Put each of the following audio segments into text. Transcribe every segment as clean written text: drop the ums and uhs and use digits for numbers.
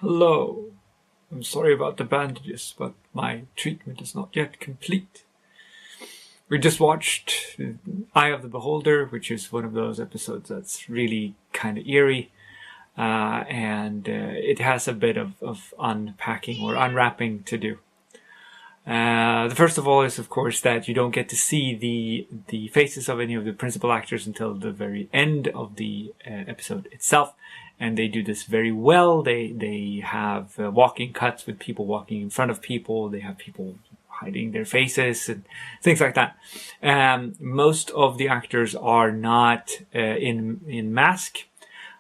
Hello. I'm sorry about the bandages, but my treatment is not yet complete. We just watched Eye of the Beholder, which is one of those episodes that's really kind of eerie. And it has a bit of unpacking or unwrapping to do. The first of all is, of course, that you don't get to see the faces of any of the principal actors until the very end of the episode itself, and they do this very well. They have walking cuts with people walking in front of people. They have people hiding their faces and things like that. Most of the actors are not in mask.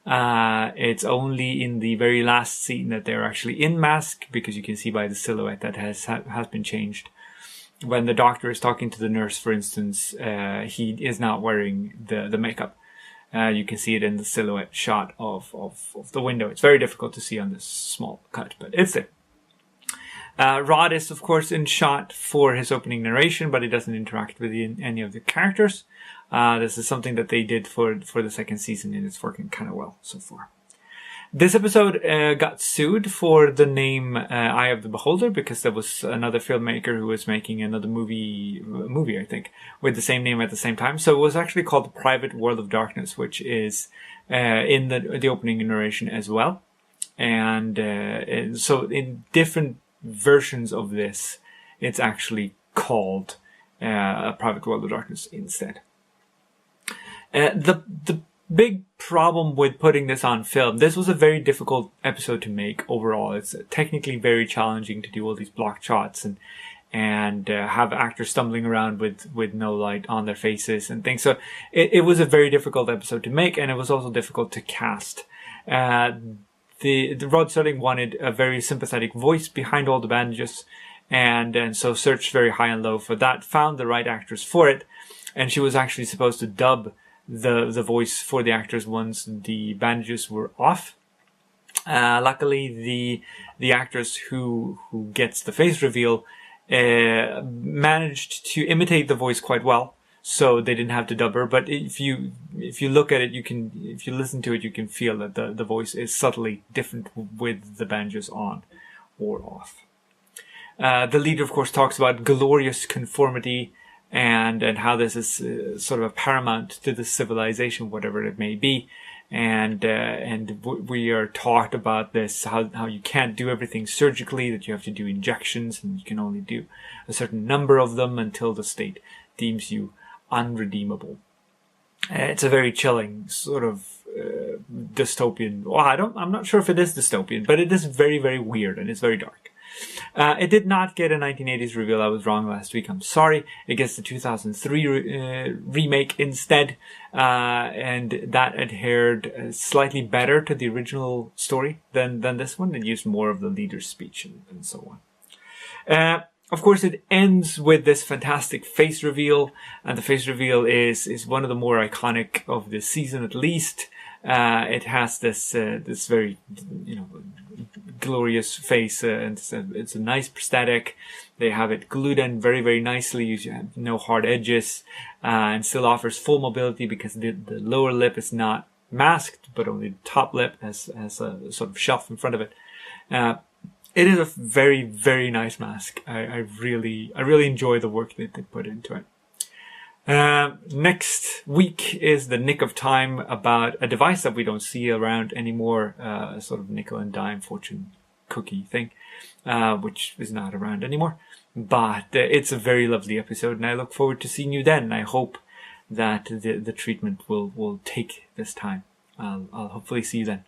It's only in the very last scene that they're actually in mask, because you can see by the silhouette that has been changed. When the doctor is talking to the nurse, for instance, he is not wearing the makeup. You can see it in the silhouette shot of the window. It's very difficult to see on this small cut, but it's there. Rod is, of course, in shot for his opening narration, but he doesn't interact with any of the characters. This is something that they did for the second season, and it's working kind of well so far. This episode got sued for the name Eye of the Beholder, because there was another filmmaker who was making another movie, I think, with the same name at the same time. So it was actually called The Private World of Darkness, which is in the opening narration as well. And so in different versions of this, it's actually called A Private World of Darkness instead. The big problem with putting this on film, this was a very difficult episode to make overall. It's technically very challenging to do all these block shots and have actors stumbling around with no light on their faces and things. So it was a very difficult episode to make, and it was also difficult to cast. The Rod Serling wanted a very sympathetic voice behind all the bandages, and so searched very high and low for that, found the right actress for it, and she was actually supposed to dub the voice for the actors once the bandages were off. Luckily, the actress who gets the face reveal managed to imitate the voice quite well, so they didn't have to dub her. But if you look at it, if you listen to it, you can feel that the voice is subtly different with the bandages on or off. The leader, of course, talks about glorious conformity, and how this is sort of a paramount to the civilization, whatever it may be. And we are taught about this, how you can't do everything surgically, that you have to do injections, and you can only do a certain number of them until the state deems you unredeemable. It's a very chilling sort of dystopian. Well, I'm not sure if it is dystopian, but it is very, very weird, and it's very dark. It did not get a 1980s reveal. I was wrong last week. I'm sorry. It gets the 2003 remake instead, and that adhered slightly better to the original story than this one. It used more of the leader's speech and so on. Of course, it ends with this fantastic face reveal, and the face reveal is one of the more iconic of this season, at least. It has this very, glorious face, and it's a nice prosthetic. They have it glued in very, very nicely. You have no hard edges, and still offers full mobility because the lower lip is not masked, but only the top lip has a sort of shelf in front of it. It is a very, very nice mask. I really enjoy the work that they put into it. Next week is the Nick of Time, about a device that we don't see around anymore, a sort of nickel and dime fortune cookie thing, which is not around anymore. But it's a very lovely episode, and I look forward to seeing you then. I hope that the treatment will take this time. I'll hopefully see you then.